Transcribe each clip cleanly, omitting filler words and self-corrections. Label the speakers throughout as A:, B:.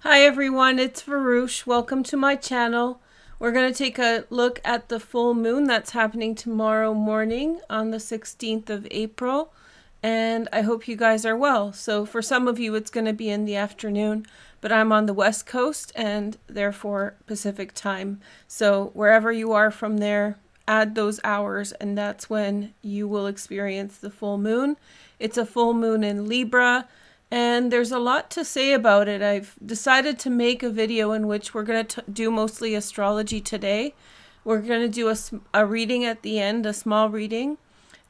A: Hi everyone, it's Veroosh. Welcome to my channel. We're going to take a look at the full moon that's happening tomorrow morning on the 16th of April. And I hope you guys are well. So for some of you, it's going to be in the afternoon, but I'm on the West Coast and therefore Pacific time. So wherever you are from there, add those hours and that's when you will experience the full moon. It's a full moon in Libra. And there's a lot to say about it. I've decided to make a video in which we're going to do mostly astrology today. We're going to do a reading at the end, a small reading.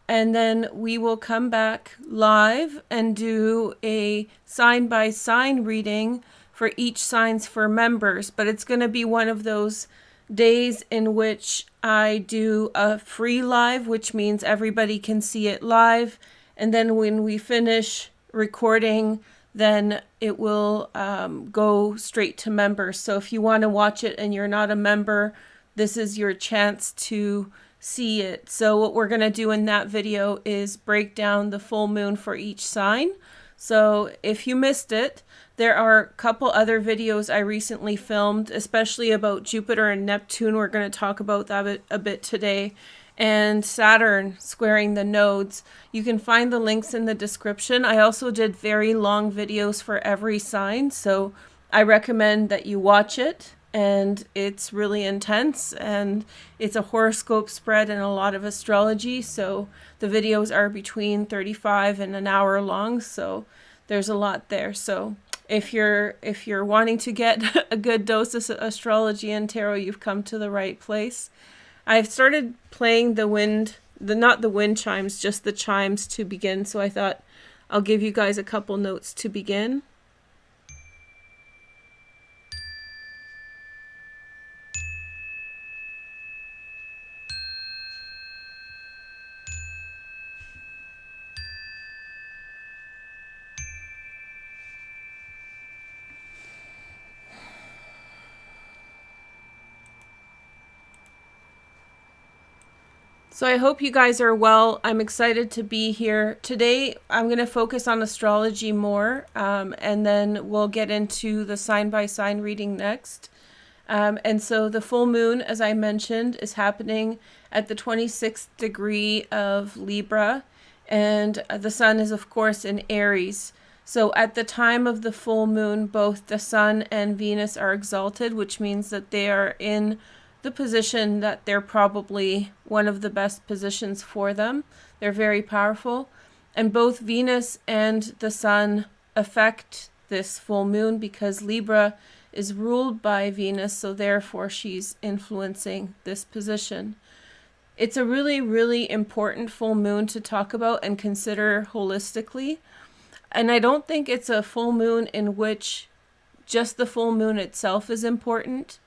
A: And then we will come back live and do a sign by sign reading for each signs for members. But it's going to be one of those days in which I do a free live, which means everybody can see it live. And then when we finish recording, then it will go straight to members. So if you want to watch it and you're not a member, this is your chance to see it. So what we're going to do in that video is break down the full moon for each sign. So if you missed it, there are a couple other videos I recently filmed, especially about Jupiter and Neptune. We're going to talk about that a bit today. And Saturn squaring the nodes. You can find the links in the description. I also did very long videos for every sign, so I recommend that you watch it. And it's really intense, and it's a horoscope spread and a lot of astrology, so the videos are between 35 and an hour long, so there's a lot there. So if you're wanting to get a good dose of astrology and tarot, you've come to the right place. I've started playing not the wind chimes, just the chimes to begin. So I thought I'll give you guys a couple notes to begin. So I hope you guys are well. I'm excited to be here. Today I'm going to focus on astrology more, and then we'll get into the sign by sign reading next. And so the full moon, as I mentioned, is happening at the 26th degree of Libra, and the sun is of course in Aries. So at the time of the full moon, both the sun and Venus are exalted, which means that they are in the position that they're probably one of the best positions for them. They're very powerful. And both Venus and the sun affect this full moon because Libra is ruled by Venus, so therefore she's influencing this position. It's a really, really important full moon to talk about and consider holistically. And I don't think it's a full moon in which just the full moon itself is important.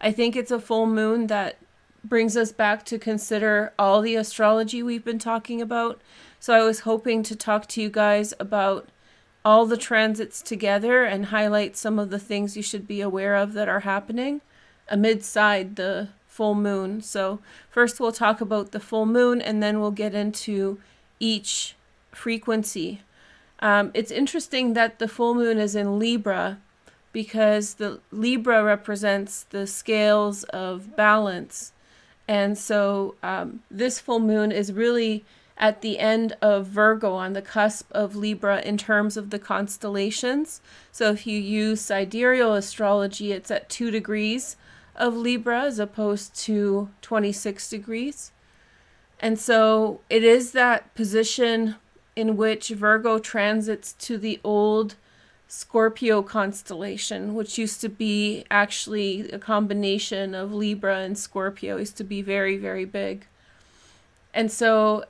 A: I think it's a full moon that brings us back to consider all the astrology we've been talking about. So I was hoping to talk to you guys about all the transits together and highlight some of the things you should be aware of that are happening amidside the full moon. So first we'll talk about the full moon and then we'll get into each frequency. It's interesting that the full moon is in Libra, because the Libra represents the scales of balance. And so this full moon is really at the end of Virgo, on the cusp of Libra in terms of the constellations. So if you use sidereal astrology, it's at 2 degrees of Libra as opposed to 26 degrees. And so it is that position in which Virgo transits to the old Scorpio constellation, which used to be actually a combination of Libra and Scorpio. It used to be very, very big. And so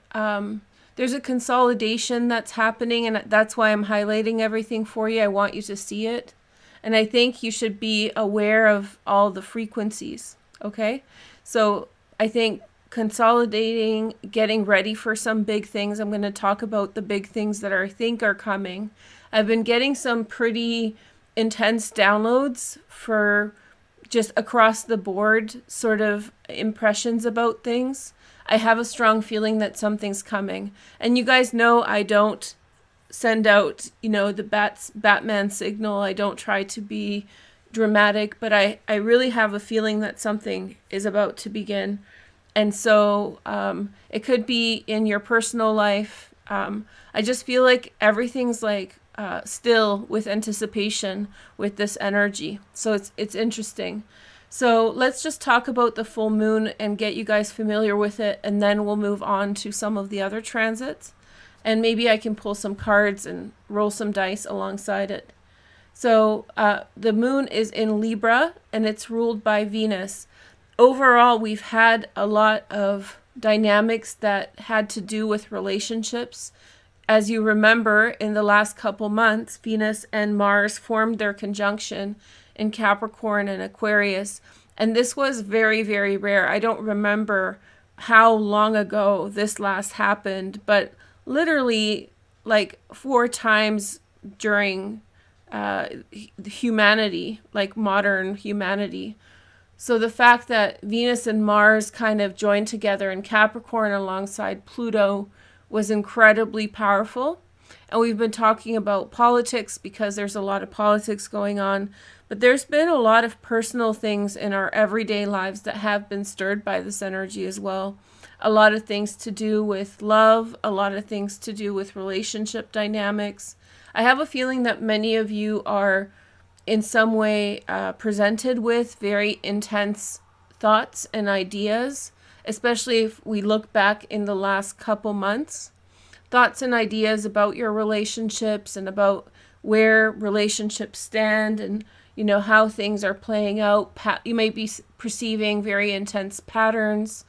A: there's a consolidation that's happening, and that's why I'm highlighting everything for you. I want you to see it. And I think you should be aware of all the frequencies, okay? So I think consolidating, getting ready for some big things. I'm going to talk about the big things that I think are coming. I've been getting some pretty intense downloads for just across the board sort of impressions about things. I have a strong feeling that something's coming. And you guys know I don't send out, the Batman signal. I don't try to be dramatic, but I really have a feeling that something is about to begin. And so it could be in your personal life. I just feel like everything's like still with anticipation with this energy. So it's interesting. So let's just talk about the full moon and get you guys familiar with it, and then we'll move on to some of the other transits. And maybe I can pull some cards and roll some dice alongside it. So the moon is in Libra, and it's ruled by Venus. Overall, we've had a lot of dynamics that had to do with relationships. As you remember, in the last couple months, Venus and Mars formed their conjunction in Capricorn and Aquarius. And this was very, very rare. I don't remember how long ago this last happened, but literally like 4 times during humanity, like modern humanity. So the fact that Venus and Mars kind of joined together in Capricorn alongside Pluto was incredibly powerful. And we've been talking about politics because there's a lot of politics going on. But there's been a lot of personal things in our everyday lives that have been stirred by this energy as well. A lot of things to do with love, a lot of things to do with relationship dynamics. I have a feeling that many of you are in some way presented with very intense thoughts and ideas, especially if we look back in the last couple months. Thoughts and ideas about your relationships and about where relationships stand and how things are playing out. You may be perceiving very intense patterns.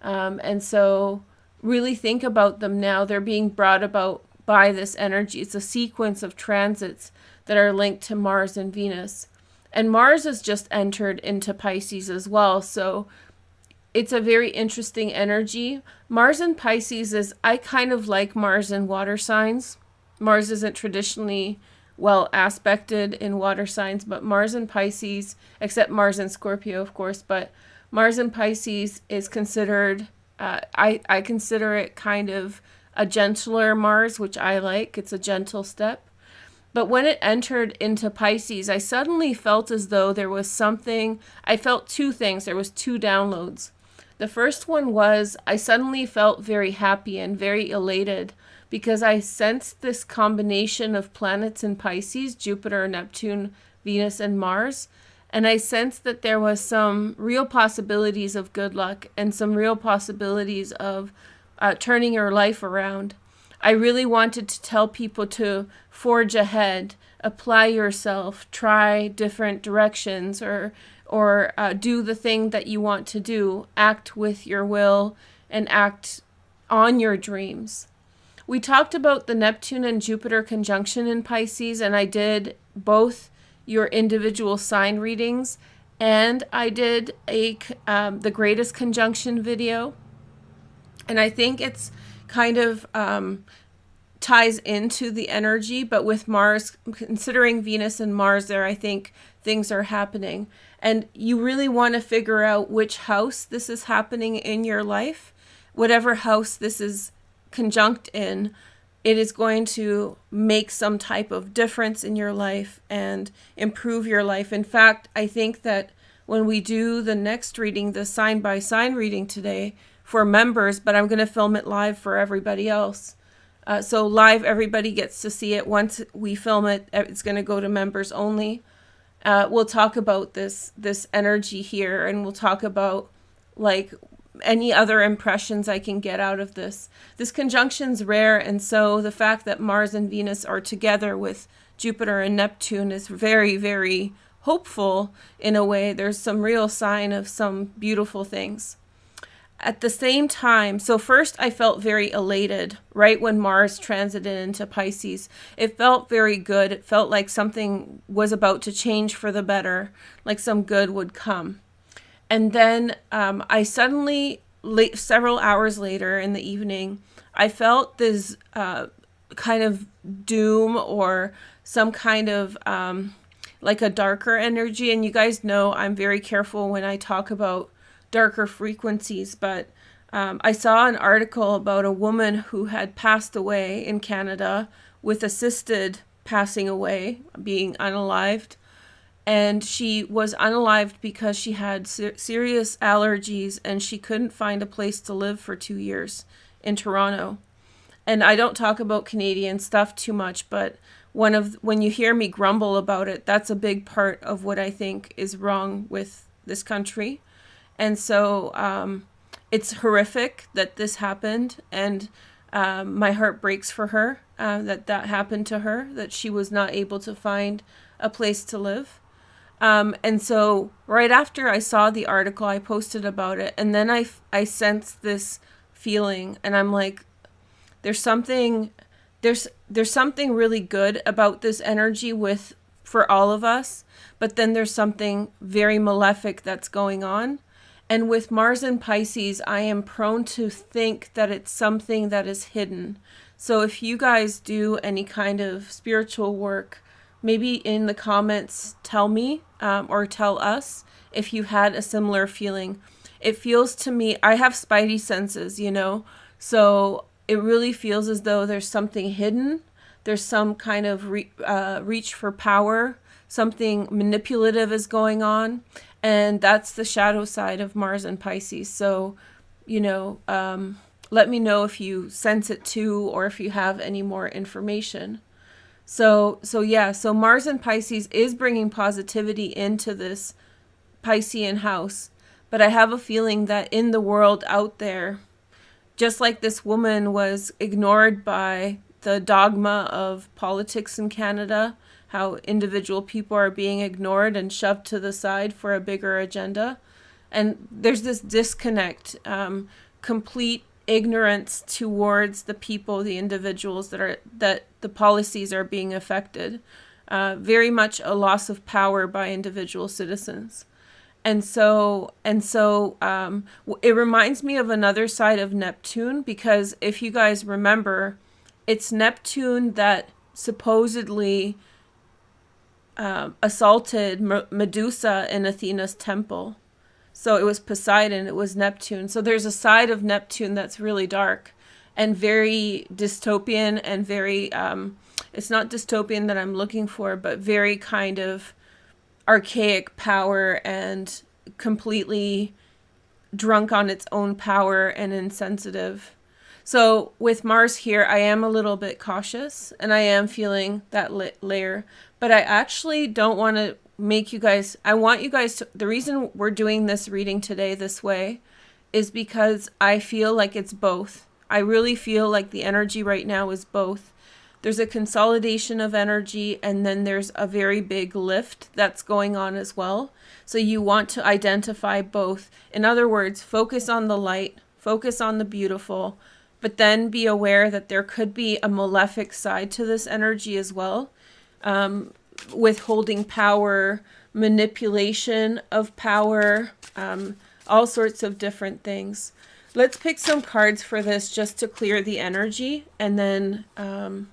A: And so really think about them now. They're being brought about by this energy. It's a sequence of transits that are linked to Mars and Venus. And Mars has just entered into Pisces as well. So it's a very interesting energy. Mars in Pisces I kind of like Mars in water signs. Mars isn't traditionally well aspected in water signs, but Mars in Pisces, except Mars in Scorpio, of course, but Mars in Pisces is considered, I consider it kind of a gentler Mars, which I like. It's a gentle step. But when it entered into Pisces, I suddenly felt as though there was something, I felt 2 things. There was 2 downloads. The first one was I suddenly felt very happy and very elated because I sensed this combination of planets in Pisces, Jupiter, Neptune, Venus, and Mars. And I sensed that there was some real possibilities of good luck and some real possibilities of turning your life around. I really wanted to tell people to forge ahead, apply yourself, try different directions, or do the thing that you want to do, act with your will, and act on your dreams. We talked about the Neptune and Jupiter conjunction in Pisces, and I did both your individual sign readings, and I did the greatest conjunction video. And I think it's kind of ties into the energy, but with Mars, considering Venus and Mars there, I think things are happening. And you really want to figure out which house this is happening in your life. Whatever house this is conjunct in, it is going to make some type of difference in your life and improve your life. In fact, I think that when we do the next reading, the sign by sign reading today for members, but I'm going to film it live for everybody else. So live, everybody gets to see it. Once we film it, it's going to go to members only. We'll talk about this energy here, and we'll talk about like any other impressions I can get out of this. This conjunction's rare, and so the fact that Mars and Venus are together with Jupiter and Neptune is very, very hopeful in a way. There's some real sign of some beautiful things. At the same time, so first I felt very elated right when Mars transited into Pisces. It felt very good. It felt like something was about to change for the better, like some good would come. And then I suddenly, several hours later in the evening, I felt this kind of doom or some kind of like a darker energy. And you guys know I'm very careful when I talk about darker frequencies, but I saw an article about a woman who had passed away in Canada with assisted passing away, being unalived. And she was unalived because she had serious allergies and she couldn't find a place to live for 2 years in Toronto. And I don't talk about Canadian stuff too much, but when you hear me grumble about it, that's a big part of what I think is wrong with this country. And so it's horrific that this happened, and my heart breaks for her that happened to her, that she was not able to find a place to live. And so right after I saw the article, I posted about it, and then I sensed this feeling, and I'm like, there's something really good about this energy for all of us, but then there's something very malefic that's going on. And with Mars in Pisces, I am prone to think that it's something that is hidden. So if you guys do any kind of spiritual work, maybe in the comments tell me or tell us if you had a similar feeling. It feels to me, I have spidey senses, so it really feels as though there's something hidden. There's some kind of reach for power. Something manipulative is going on. And that's the shadow side of Mars and Pisces. So, let me know if you sense it too, or if you have any more information. So Mars and Pisces is bringing positivity into this Piscean house. But I have a feeling that in the world out there, just like this woman was ignored by the dogma of politics in Canada, how individual people are being ignored and shoved to the side for a bigger agenda. And there's this disconnect, complete ignorance towards the people, the individuals that the policies are being affected. Very much a loss of power by individual citizens. And so it reminds me of another side of Neptune, because if you guys remember, it's Neptune that supposedly assaulted Medusa in Athena's temple. So it was Poseidon, it was Neptune. So there's a side of Neptune that's really dark and very dystopian and very, it's not dystopian that I'm looking for, but very kind of archaic power and completely drunk on its own power and insensitive. So with Mars here, I am a little bit cautious and I am feeling that layer, but I actually don't want to make you guys, I want you guys to, the reason we're doing this reading today this way is because I feel like it's both. I really feel like the energy right now is both. There's a consolidation of energy, and then there's a very big lift that's going on as well. So you want to identify both. In other words, focus on the light, focus on the beautiful, but then be aware that there could be a malefic side to this energy as well. Withholding power, manipulation of power, all sorts of different things. Let's pick some cards for this just to clear the energy, and then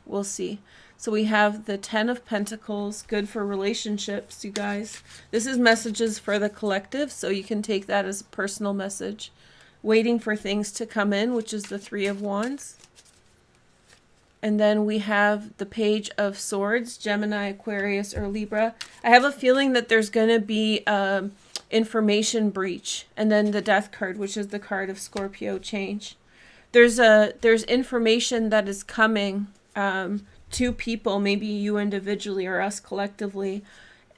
A: we'll see. So we have the 10 of Pentacles, good for relationships, you guys. This is messages for the collective, so you can take that as a personal message. Waiting for things to come in, which is the 3 of Wands. And then we have the Page of Swords, Gemini, Aquarius, or Libra. I have a feeling that there's going to be information breach. And then the Death card, which is the card of Scorpio change. There's information that is coming to people, maybe you individually or us collectively.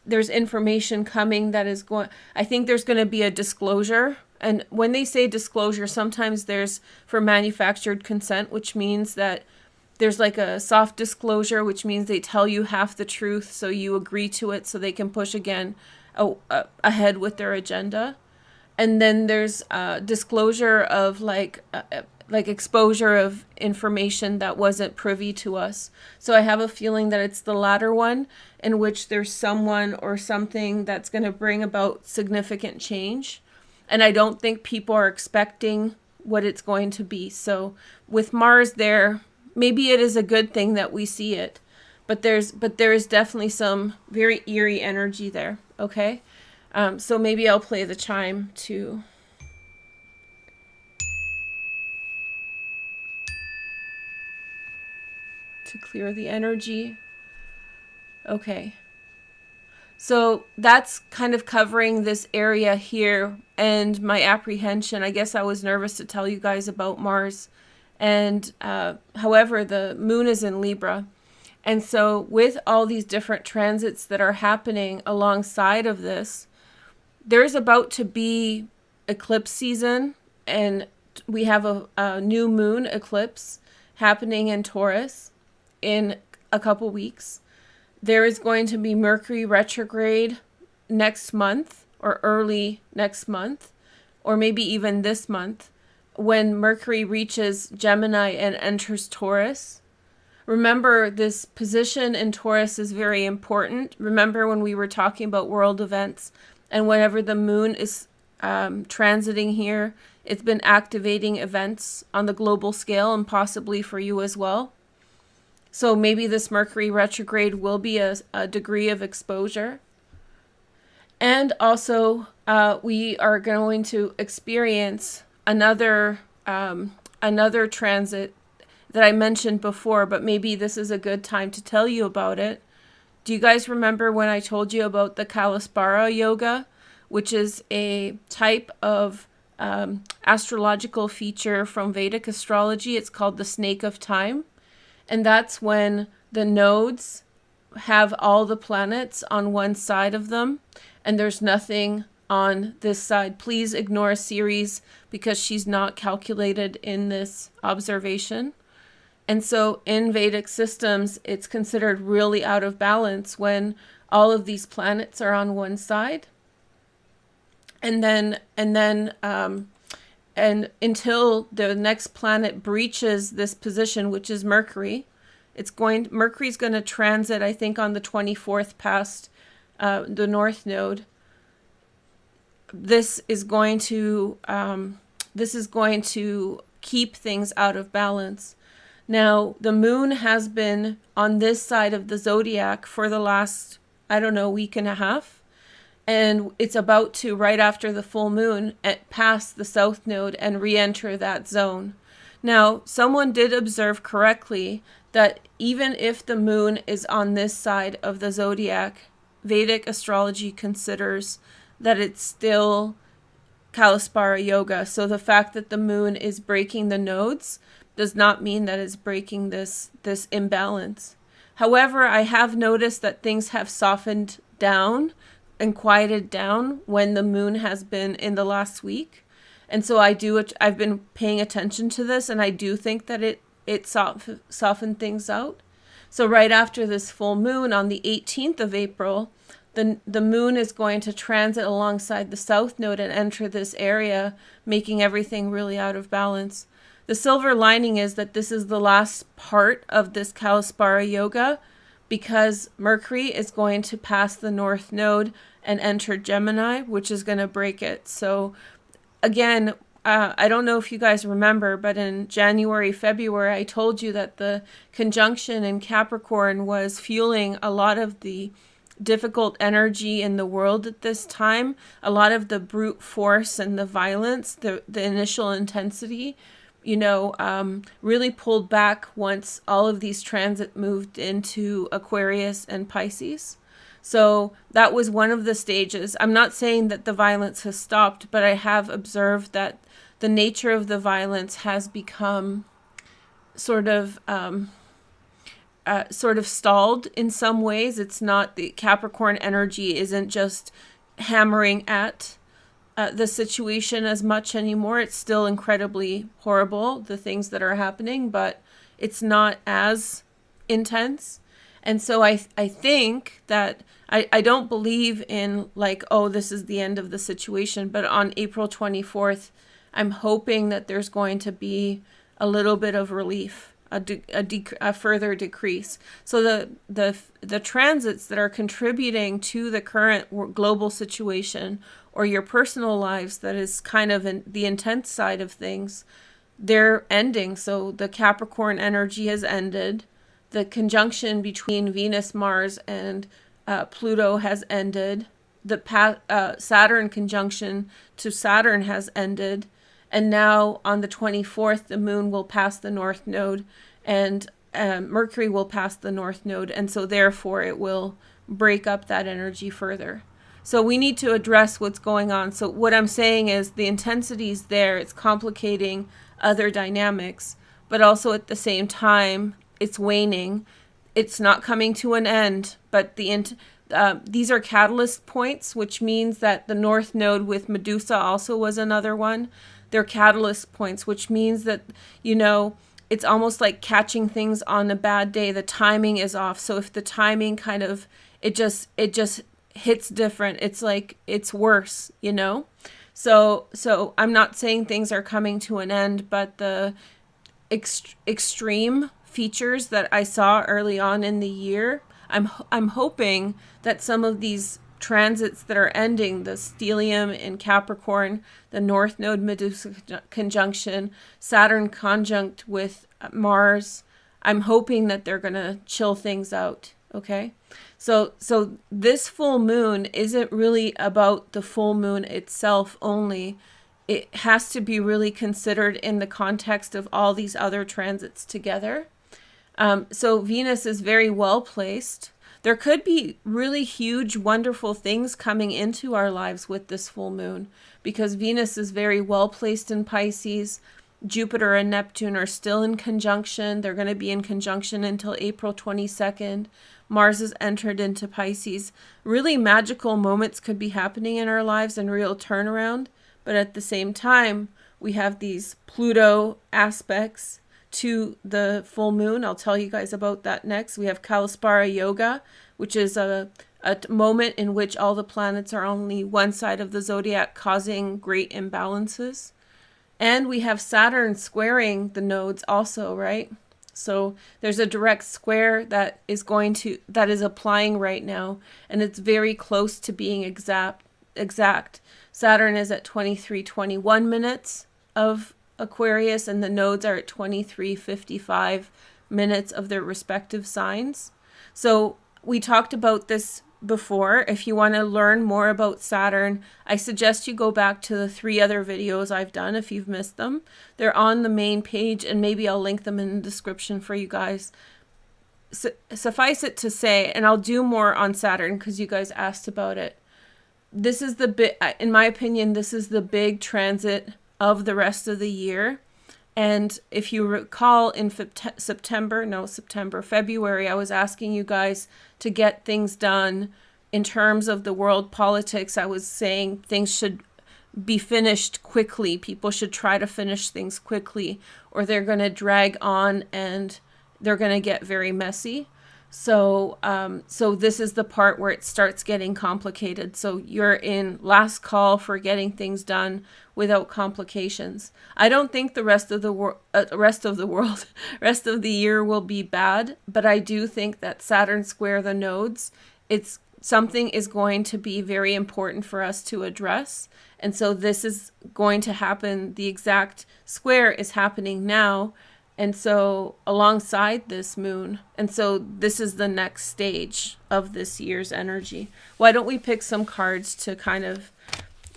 A: There's information coming that is going, I think there's going to be a disclosure. And when they say disclosure, sometimes there's for manufactured consent, which means that there's like a soft disclosure, which means they tell you half the truth, so you agree to it so they can push again ahead with their agenda. And then there's disclosure of like exposure of information that wasn't privy to us. So I have a feeling that it's the latter one, in which there's someone or something that's going to bring about significant change. And I don't think people are expecting what it's going to be. So with Mars there, maybe it is a good thing that we see it, but there is definitely some very eerie energy there. Okay, so maybe I'll play the chime to to clear the energy. Okay. So that's kind of covering this area here and my apprehension. I guess I was nervous to tell you guys about Mars. And however, the moon is in Libra. And so with all these different transits that are happening alongside of this, there's about to be eclipse season, and we have a new moon eclipse happening in Taurus in a couple weeks. There is going to be Mercury retrograde next month or early next month, or maybe even this month, when Mercury reaches Gemini and enters Taurus. Remember, this position in Taurus is very important. Remember when we were talking about world events, and whenever the moon is transiting here, it's been activating events on the global scale and possibly for you as well. So maybe this Mercury retrograde will be a degree of exposure. And also, we are going to experience another transit that I mentioned before, but maybe this is a good time to tell you about it. Do you guys remember when I told you about the Kalaspara yoga, which is a type of astrological feature from Vedic astrology? It's called the snake of time. And that's when the nodes have all the planets on one side of them, and there's nothing on this side. Please ignore Ceres because she's not calculated in this observation. And so in Vedic systems, it's considered really out of balance when all of these planets are on one side. And until the next planet breaches this position, which is Mercury, Mercury's going to transit, I think, on the 24th past the North Node. This is going to keep things out of balance. Now, the moon has been on this side of the zodiac for the last, week and a half. And it's about to, right after the full moon, pass the South Node and re-enter that zone. Now, someone did observe correctly that even if the moon is on this side of the zodiac, Vedic astrology considers that it's still Kalaspara yoga. So the fact that the moon is breaking the nodes does not mean that it's breaking this imbalance. However, I have noticed that things have softened down and quieted down when the moon has been in the last week. And so I've been paying attention to this, and I do think that it softened things out. So right after this full moon on the 18th of April, the moon is going to transit alongside the South Node and enter this area, making everything really out of balance. The silver lining is that this is the last part of this Kalaspara yoga, because Mercury is going to pass the North Node and enter Gemini, which is going to break it. So again, I don't know if you guys remember, but in January, February, I told you that the conjunction in Capricorn was fueling a lot of the difficult energy in the world at this time, a lot of the brute force and the violence, the initial intensity, really pulled back once all of these transits moved into Aquarius and Pisces. So that was one of the stages. I'm not saying that the violence has stopped, but I have observed that the nature of the violence has become sort of stalled in some ways. It's not, the Capricorn energy isn't just hammering at the situation as much anymore. It's still incredibly horrible, the things that are happening, but it's not as intense. And so I think that I don't believe in this is the end of the situation, but on April 24th, I'm hoping that there's going to be a little bit of relief, a further decrease. So the transits that are contributing to the current global situation, or your personal lives, that is kind of the intense side of things, they're ending. So the Capricorn energy has ended. The conjunction between Venus, Mars, and Pluto has ended. The Saturn conjunction to Saturn has ended. And now on the 24th, the moon will pass the North Node and Mercury will pass the North Node, and so therefore it will break up that energy further. So we need to address what's going on. So what I'm saying is the intensity is there. It's complicating other dynamics, but also at the same time, it's waning. It's not coming to an end, but these are catalyst points, which means that the North Node with Medusa also was another one. They're catalyst points, which means that, it's almost like catching things on a bad day. The timing is off. So if the timing kind of, it just hits different, it's like it's worse, So I'm not saying things are coming to an end, but the extreme features that I saw early on in the year, I'm hoping that some of these transits that are ending, the stellium in Capricorn, the North Node Medusa conjunction, Saturn conjunct with Mars, I'm hoping that they're going to chill things out, okay? So this full moon isn't really about the full moon itself only. It has to be really considered in the context of all these other transits together. So Venus is very well placed. There could be really huge, wonderful things coming into our lives with this full moon because Venus is very well placed in Pisces. Jupiter and Neptune are still in conjunction. They're going to be in conjunction until April 22nd. Mars has entered into Pisces. Really magical moments could be happening in our lives and real turnaround. But at the same time, we have these Pluto aspects to the full moon. I'll tell you guys about that next. We have Kalaspara Yoga, which is a moment in which all the planets are on only one side of the zodiac, causing great imbalances. And we have Saturn squaring the nodes also, right? So there's a direct square that is applying right now, and it's very close to being exact. Saturn is at 23:21 minutes of Aquarius, and the nodes are at 23:55 minutes of their respective signs. So we talked about this before. If you want to learn more about Saturn, I suggest you go back to the 3 other videos I've done if you've missed them. They're on the main page, and maybe I'll link them in the description for you guys. Suffice it to say, and I'll do more on Saturn because you guys asked about it. This is in my opinion, this is the big transit of the rest of the year. And if you recall in February, I was asking you guys to get things done in terms of the world politics. I was saying things should be finished quickly. People should try to finish things quickly, or they're going to drag on and they're going to get very messy. So this is the part where it starts getting complicated. So you're in last call for getting things done without complications. I don't think the rest of the year will be bad, but I do think that Saturn square the nodes, something is going to be very important for us to address. And so this is going to happen. The exact square is happening now. And so alongside this moon, and so this is the next stage of this year's energy. Why don't we pick some cards to kind of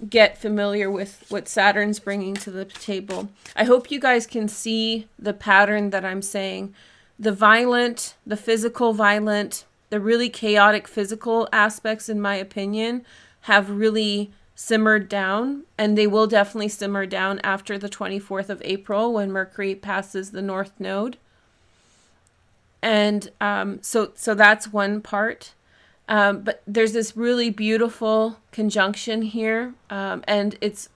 A: get familiar with what Saturn's bringing to the table? I hope you guys can see the pattern that I'm saying. The violent, the physical violent, the really chaotic physical aspects, in my opinion, have really simmered down, and they will definitely simmer down after the 24th of April when Mercury passes the North Node. And so that's one part. But there's this really beautiful conjunction here, and it's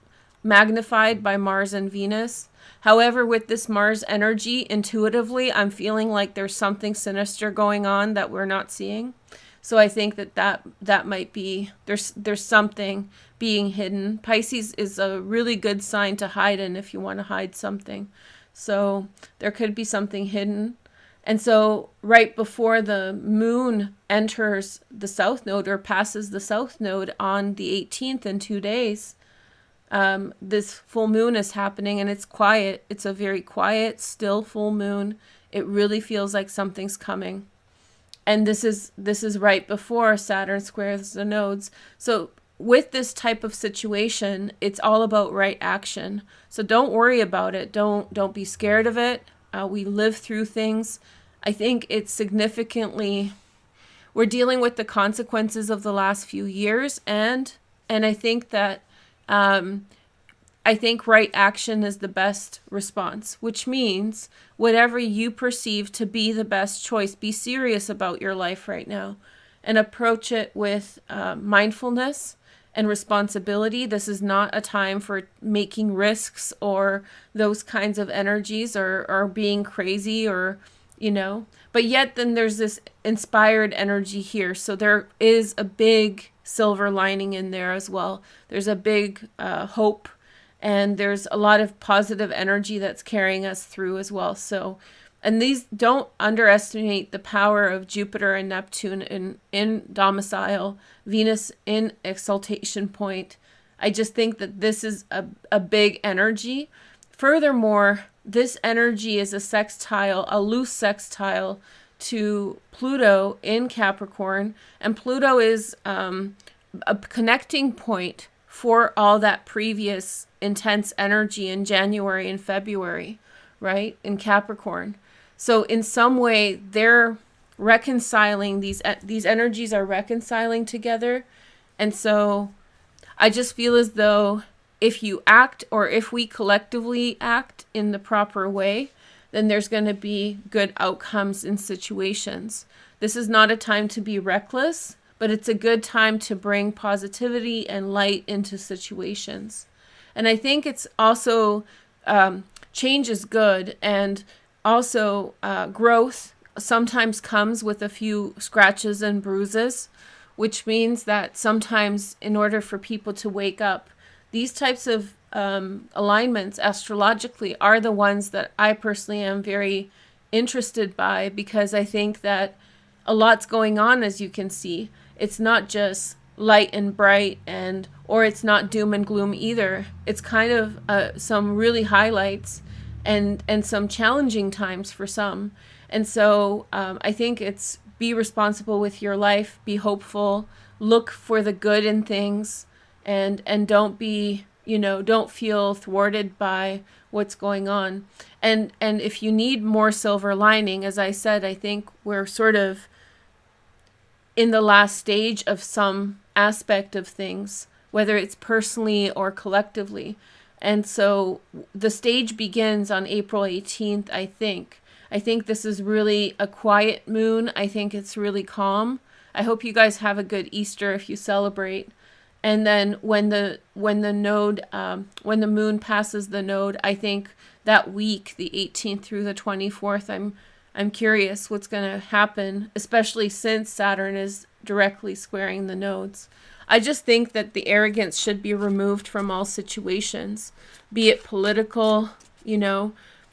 A: magnified by Mars and Venus. However, with this Mars energy, intuitively, I'm feeling like there's something sinister going on that we're not seeing. So I think that might be, there's something being hidden. Pisces is a really good sign to hide in if you want to hide something. So there could be something hidden. And so right before the moon enters the South Node or passes the South Node on the 18th in 2 days, this full moon is happening, and it's quiet. It's a very quiet, still full moon. It really feels like something's coming. And this is right before Saturn squares the nodes. So with this type of situation, it's all about right action. So don't worry about it. Don't be scared of it. We live through things. I think it's significantly, we're dealing with the consequences of the last few years, and I think that I think right action is the best response, which means whatever you perceive to be the best choice, be serious about your life right now and approach it with mindfulness and responsibility. This is not a time for making risks or those kinds of energies, or being crazy, or, but yet then there's this inspired energy here. So there is a big silver lining in there as well. There's a big hope, and there's a lot of positive energy that's carrying us through as well. So, and these, don't underestimate the power of Jupiter and Neptune in domicile, Venus in exaltation point. I just think that this is a big energy. Furthermore, this energy is a sextile, a loose sextile to Pluto in Capricorn. And Pluto is a connecting point for all that previous intense energy in January and February, right, in Capricorn. So in some way, they're reconciling, these energies are reconciling together. And so I just feel as though if you act, or if we collectively act in the proper way, then there's going to be good outcomes in situations. This is not a time to be reckless, but it's a good time to bring positivity and light into situations. And I think it's also, change is good, and also growth sometimes comes with a few scratches and bruises, which means that sometimes in order for people to wake up, these types of alignments astrologically are the ones that I personally am very interested by, because I think that a lot's going on, as you can see. It's not just light and bright, or it's not doom and gloom either. It's kind of some really highlights and some challenging times for some. And so I think it's, be responsible with your life, be hopeful, look for the good in things, and don't be, don't feel thwarted by what's going on. And if you need more silver lining, as I said, I think we're sort of in the last stage of some aspect of things, whether it's personally or collectively. And so the stage begins on April 18th, I think. I think this is really a quiet moon. I think it's really calm. I hope you guys have a good Easter if you celebrate. And then when the node, when the moon passes the node, I think that week, the 18th through the 24th, I'm curious what's going to happen, especially since Saturn is directly squaring the nodes. I just think that the arrogance should be removed from all situations, be it political.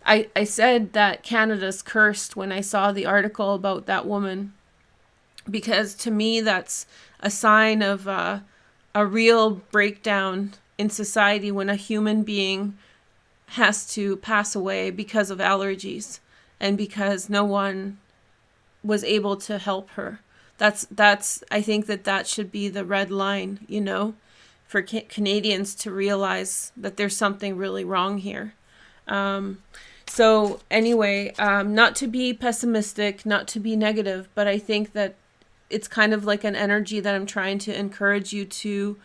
A: I said that Canada's cursed when I saw the article about that woman, because to me that's a sign of a real breakdown in society when a human being has to pass away because of allergies and because no one was able to help her. That's I think that should be the red line, for Canadians to realize that there's something really wrong here. So anyway, not to be pessimistic, not to be negative, but I think that it's kind of like an energy that I'm trying to encourage you to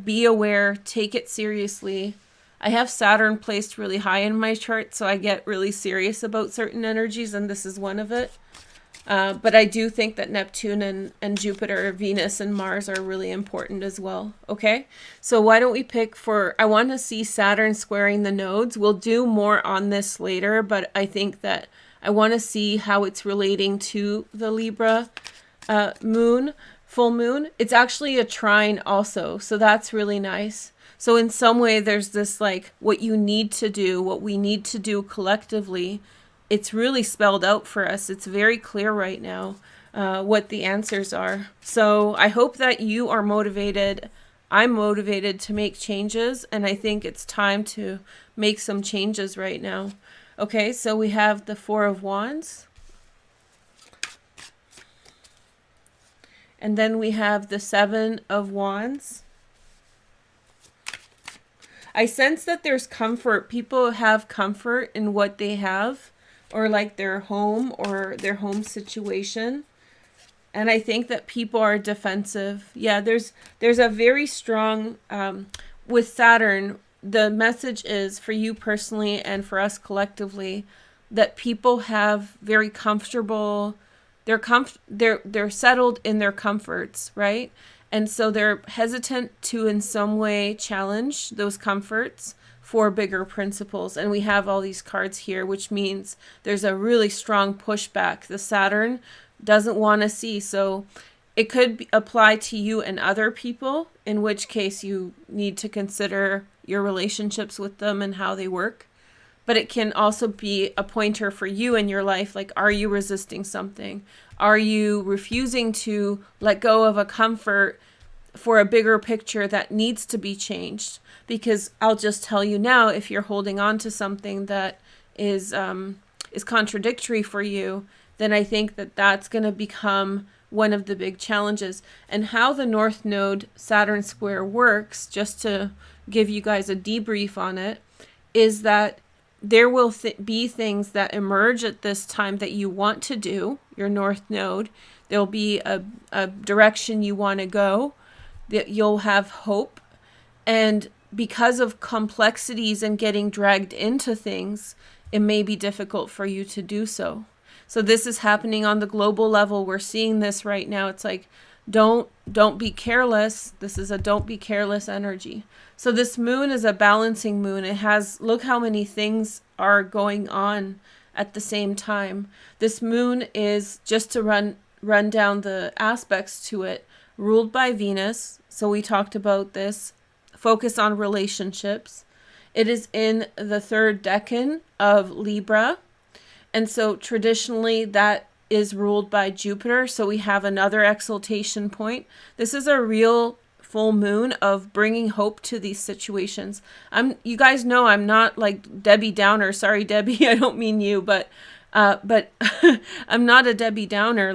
A: be aware, take it seriously. I have Saturn placed really high in my chart, so I get really serious about certain energies, and this is one of it. But I do think that Neptune and Jupiter, Venus, and Mars are really important as well. Okay, so why don't we pick I want to see Saturn squaring the nodes. We'll do more on this later, but I think that I want to see how it's relating to the Libra full moon. It's actually a trine also, so that's really nice. So in some way, there's this what you need to do, what we need to do collectively. It's really spelled out for us. It's very clear right now what the answers are. So I hope that you are motivated. I'm motivated to make changes, and I think it's time to make some changes right now. Okay, so we have the Four of Wands. And then we have the Seven of Wands. I sense that there's comfort. People have comfort in what they have. or like their home or their home situation. And I think that people are defensive. Yeah, there's a very strong with Saturn. The message is for you personally and for us collectively that people have very comfortable. They're settled in their comforts, right? And so they're hesitant to in some way challenge those comforts for bigger principles. And we have all these cards here, which means there's a really strong pushback. The Saturn doesn't want to see. So it could apply to you and other people, in which case you need to consider your relationships with them and how they work. But it can also be a pointer for you in your life. Like, are you resisting something? Are you refusing to let go of a comfort for a bigger picture that needs to be changed? Because I'll just tell you now, if you're holding on to something that is contradictory for you, then I think that that's going to become one of the big challenges. And how the North Node Saturn square works, just to give you guys a debrief on it, is that there will be things that emerge at this time that you want to do, your North Node. There'll be a direction you want to go, that you'll have hope. And because of complexities and getting dragged into things, it may be difficult for you to do so. So this is happening on the global level. We're seeing this right now. It's like, don't be careless. This is a don't be careless energy. So this moon is a balancing moon. It has, look how many things are going on at the same time. This moon is, just to run down the aspects to it, ruled by Venus. So we talked about this. Focus on relationships. It is in the third decan of Libra. And so traditionally that is ruled by Jupiter. So we have another exaltation point. This is a real full moon of bringing hope to these situations. You guys know I'm not like Debbie Downer. Sorry, Debbie, I don't mean you, but I'm not a Debbie Downer.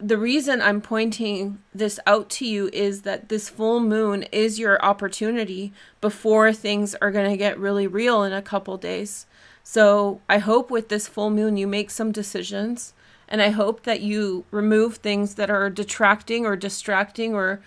A: The reason I'm pointing this out to you is that this full moon is your opportunity before things are going to get really real in a couple days. So I hope with this full moon you make some decisions, and I hope that you remove things that are detracting or distracting or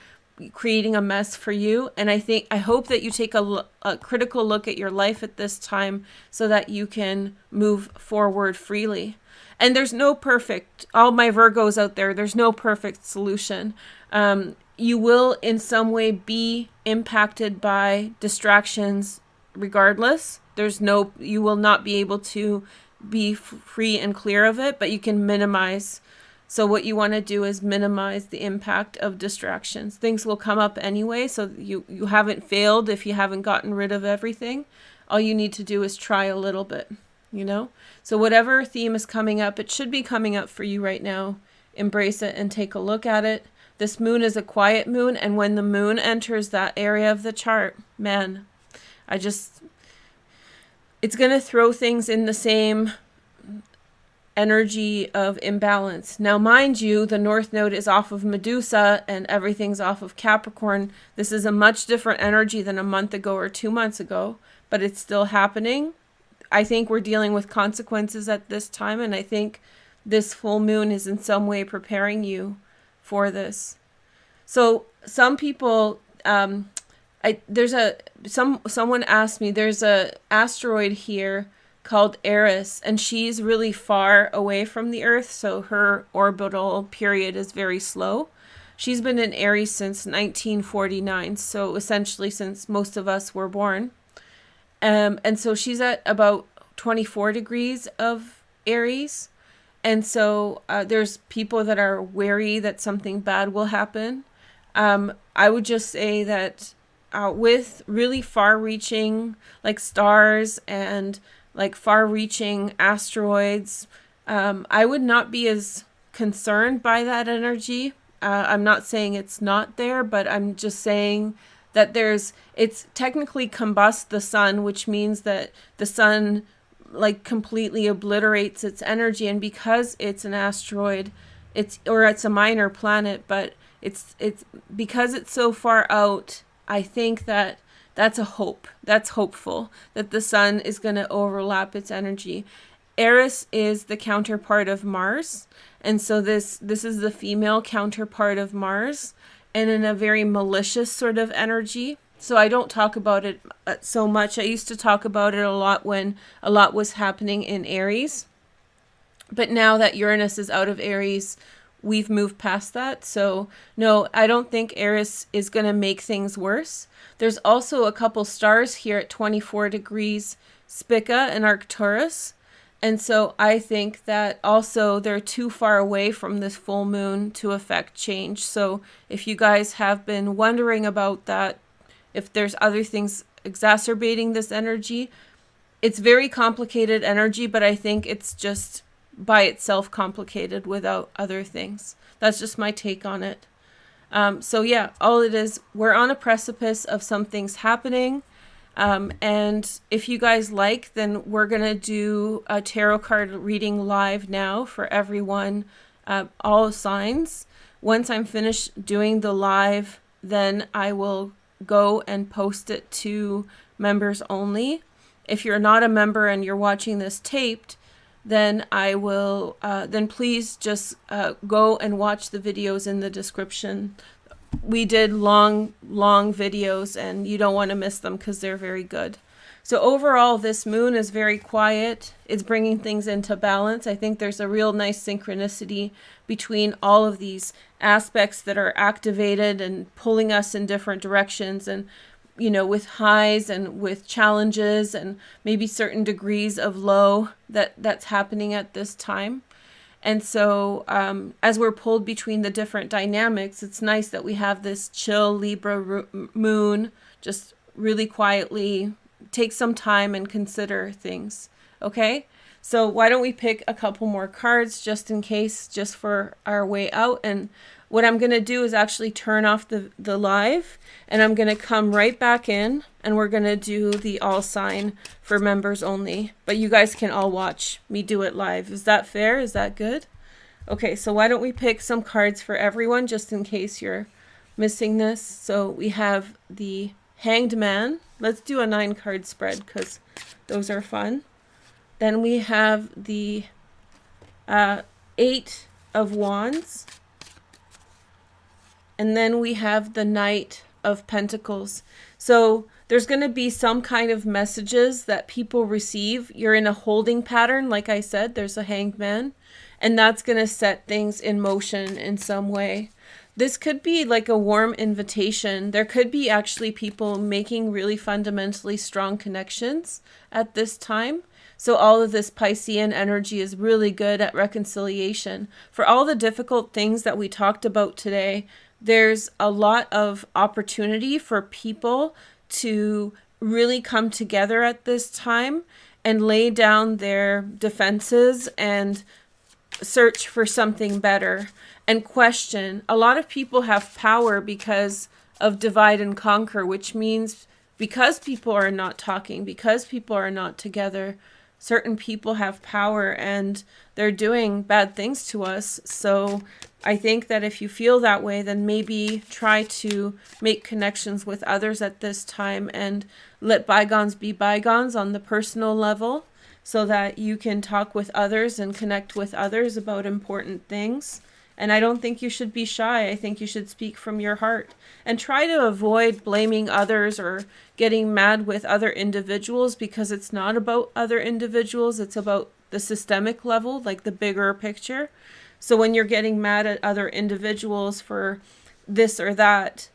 A: creating a mess for you. And I hope that you take a critical look at your life at this time so that you can move forward freely. And there's no perfect, all my Virgos out there, there's no perfect solution. You will in some way be impacted by distractions regardless. You will not be able to be free and clear of it, but you can minimize. So what you want to do is minimize the impact of distractions. Things will come up anyway, so you haven't failed if you haven't gotten rid of everything. All you need to do is try a little bit, So whatever theme is coming up, it should be coming up for you right now. Embrace it and take a look at it. This moon is a quiet moon, and when the moon enters that area of the chart, man, it's going to throw things in the same energy of imbalance. Now, mind you, the North Node is off of Medusa and everything's off of Capricorn. This is a much different energy than a month ago or 2 months ago, but it's still happening. I think we're dealing with consequences at this time, and I think this full moon is in some way preparing you for this. So some people, someone asked me, there's a asteroid here called Eris, and she's really far away from the Earth, so her orbital period is very slow. She's been in Aries since 1949, so essentially since most of us were born. And so she's at about 24 degrees of Aries. And so there's people that are wary that something bad will happen. I would just say that with really far-reaching, like stars and like far-reaching asteroids, I would not be as concerned by that energy. I'm not saying it's not there, but I'm just saying that it's technically combust the sun, which means that the sun like completely obliterates its energy. And because it's an asteroid, it's a minor planet, but it's because it's so far out, I think that that's a hope. That's hopeful that the sun is going to overlap its energy. Eris is the counterpart of Mars, and so this is the female counterpart of Mars, and in a very malicious sort of energy. So I don't talk about it so much. I used to talk about it a lot when a lot was happening in Aries. But now that Uranus is out of Aries, we've moved past that. So no, I don't think Eris is going to make things worse. There's also a couple stars here at 24 degrees Spica and Arcturus. And so I think that also they're too far away from this full moon to affect change. So if you guys have been wondering about that, if there's other things exacerbating this energy, it's very complicated energy, but I think it's just by itself complicated without other things. That's just my take on it. So yeah, all it is, we're on a precipice of some things happening. And if you guys like, then we're going to do a tarot card reading live now for everyone, all signs. Once I'm finished doing the live, then I will go and post it to members only. If you're not a member and you're watching this taped, then I will, then please just go and watch the videos in the description. We did long videos and you don't want to miss them because they're very good. So overall, this moon is very quiet. It's bringing things into balance. I think there's a real nice synchronicity between all of these aspects that are activated and pulling us in different directions, and with highs and with challenges and maybe certain degrees of low that's happening at this time. And so as we're pulled between the different dynamics, it's nice that we have this chill Libra moon, just really quietly take some time and consider things. Okay, so why don't we pick a couple more cards just in case, just for our way out. And what I'm going to do is actually turn off the live, and I'm going to come right back in, and we're going to do the all sign for members only. But you guys can all watch me do it live. Is that fair? Is that good? Okay, so why don't we pick some cards for everyone just in case you're missing this. So we have the Hanged Man. Let's do a 9-card spread because those are fun. Then we have the 8 of Wands. And then we have the Knight of Pentacles. So there's going to be some kind of messages that people receive. You're in a holding pattern. Like I said, there's a Hanged Man. And that's going to set things in motion in some way. This could be like a warm invitation. There could be actually people making really fundamentally strong connections at this time. So all of this Piscean energy is really good at reconciliation. For all the difficult things that we talked about today, there's a lot of opportunity for people to really come together at this time and lay down their defenses and search for something better and question. A lot of people have power because of divide and conquer, which means because people are not talking, because people are not together, certain people have power and they're doing bad things to us. So I think that if you feel that way, then maybe try to make connections with others at this time and let bygones be bygones on the personal level so that you can talk with others and connect with others about important things. And I don't think you should be shy. I think you should speak from your heart and try to avoid blaming others or getting mad with other individuals, because it's not about other individuals. It's about the systemic level, like the bigger picture. So when you're getting mad at other individuals for this or that,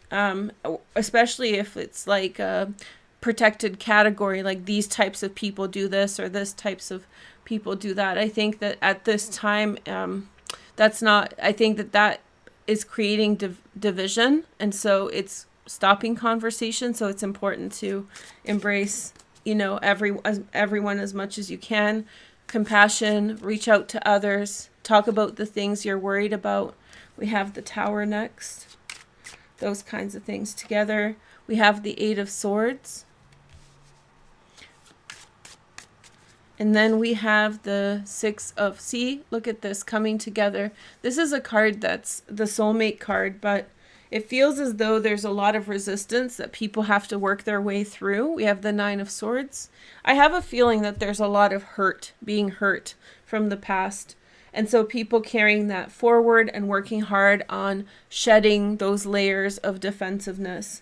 A: especially if it's like a protected category, like these types of people do this or this types of people do that, I think that at this time, I think that is creating division. And so it's stopping conversation. So it's important to embrace, everyone as much as you can. Compassion, reach out to others, talk about the things you're worried about. We have the Tower next. Those kinds of things together. We have the 8 of Swords. And then we have the 6 of, look at this coming together. This is a card that's the soulmate card, but It feels as though there's a lot of resistance that people have to work their way through. We have the Nine of Swords. I have a feeling that there's a lot of being hurt from the past. And so people carrying that forward and working hard on shedding those layers of defensiveness.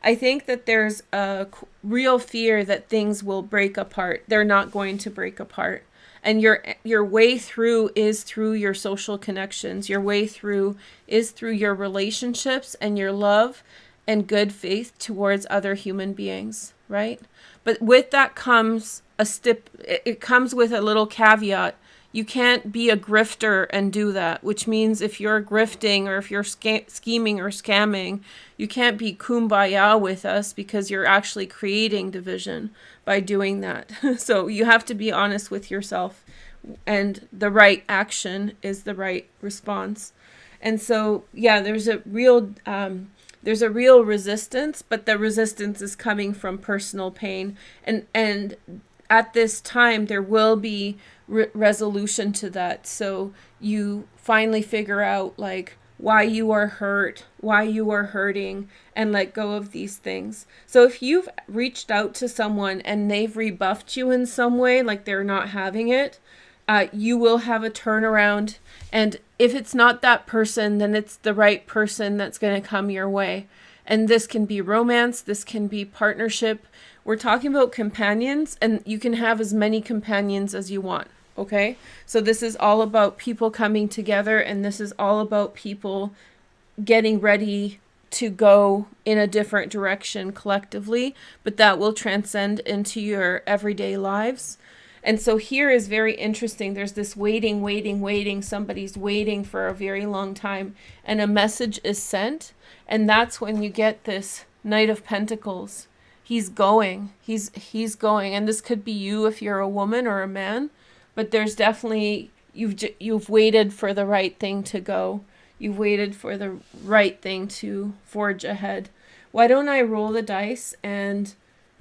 A: I think that there's a real fear that things will break apart. They're not going to break apart. And your way through is through your social connections. Your way through is through your relationships and your love and good faith towards other human beings, right? But with that comes it comes with a little caveat. You can't be a grifter and do that, which means if you're grifting or if you're scheming or scamming, you can't be kumbaya with us because you're actually creating division by doing that. So you have to be honest with yourself, and the right action is the right response. And so, yeah, there's a real resistance, but the resistance is coming from personal pain. And at this time, there will be resolution to that. So you finally figure out like why you are hurt, why you are hurting, and let go of these things. So if you've reached out to someone and they've rebuffed you in some way, like they're not having it, you will have a turnaround. And if it's not that person, then it's the right person that's going to come your way. And this can be romance, this can be partnership. We're talking about companions, and you can have as many companions as you want. Okay, so this is all about people coming together, and this is all about people getting ready to go in a different direction collectively, but that will transcend into your everyday lives. And so here is very interesting. There's this waiting. Somebody's waiting for a very long time, and a message is sent, and that's when you get this Knight of Pentacles. He's going. He's going, and this could be you if you're a woman or a man. But there's definitely, you've waited for the right thing to go. You've waited for the right thing to forge ahead. Why don't I roll the dice and,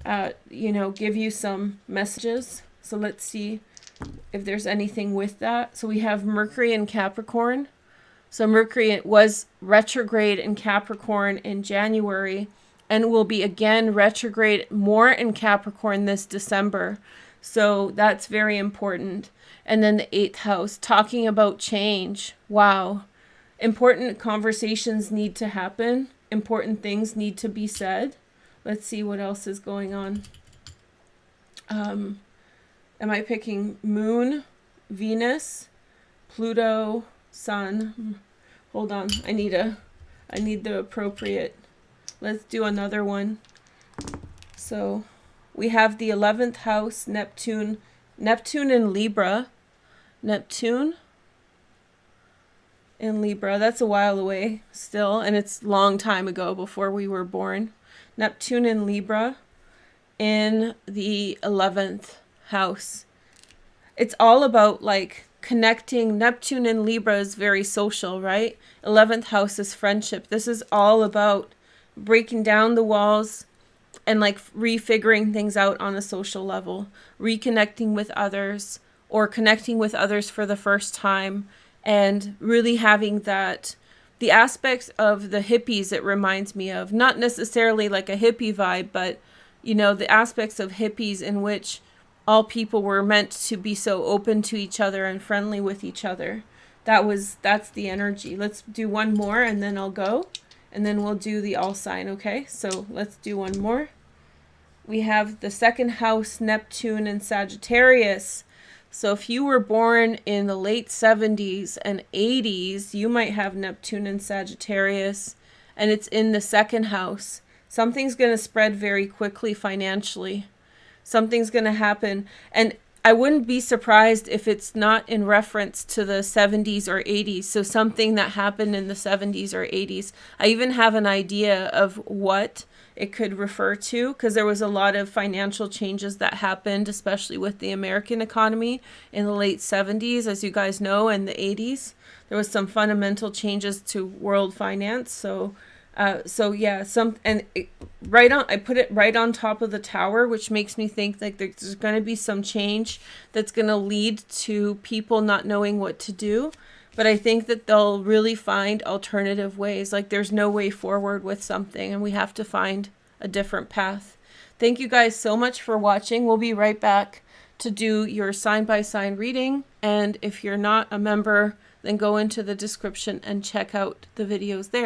A: give you some messages? So let's see if there's anything with that. So we have Mercury in Capricorn. So Mercury was retrograde in Capricorn in January and will be again retrograde more in Capricorn this December. So that's very important. And then the 8th house, talking about change. Wow. Important conversations need to happen. Important things need to be said. Let's see what else is going on. Am I picking Moon, Venus, Pluto, Sun? Hold on. I need the appropriate. Let's do another one. So we have the 11th house, Neptune in Libra. Neptune in Libra. That's a while away still, and it's a long time ago before we were born. Neptune in Libra in the 11th house. It's all about like connecting. Neptune in Libra is very social, right? 11th house is friendship. This is all about breaking down the walls and like refiguring things out on a social level, reconnecting with others or connecting with others for the first time, and really having that, the aspects of the hippies it reminds me of, not necessarily like a hippie vibe, but the aspects of hippies in which all people were meant to be so open to each other and friendly with each other. That's the energy. Let's do one more and then I'll go. And then we'll do the all sign, okay? So let's do one more. We have the 2nd house, Neptune and Sagittarius. So if you were born in the late 70s and 80s, you might have Neptune and Sagittarius, and it's in the 2nd house. Something's going to spread very quickly financially. Something's going to happen. And I wouldn't be surprised if it's not in reference to the 70s or 80s. So something that happened in the 70s or 80s. I even have an idea of what it could refer to, because there was a lot of financial changes that happened, especially with the American economy in the late 70s, as you guys know, and the 80s. There was some fundamental changes to world finance. I put it right on top of the tower, which makes me think like there's going to be some change that's going to lead to people not knowing what to do. But I think that they'll really find alternative ways. Like there's no way forward with something and we have to find a different path. Thank you guys so much for watching. We'll be right back to do your sign by sign reading. And if you're not a member, then go into the description and check out the videos there.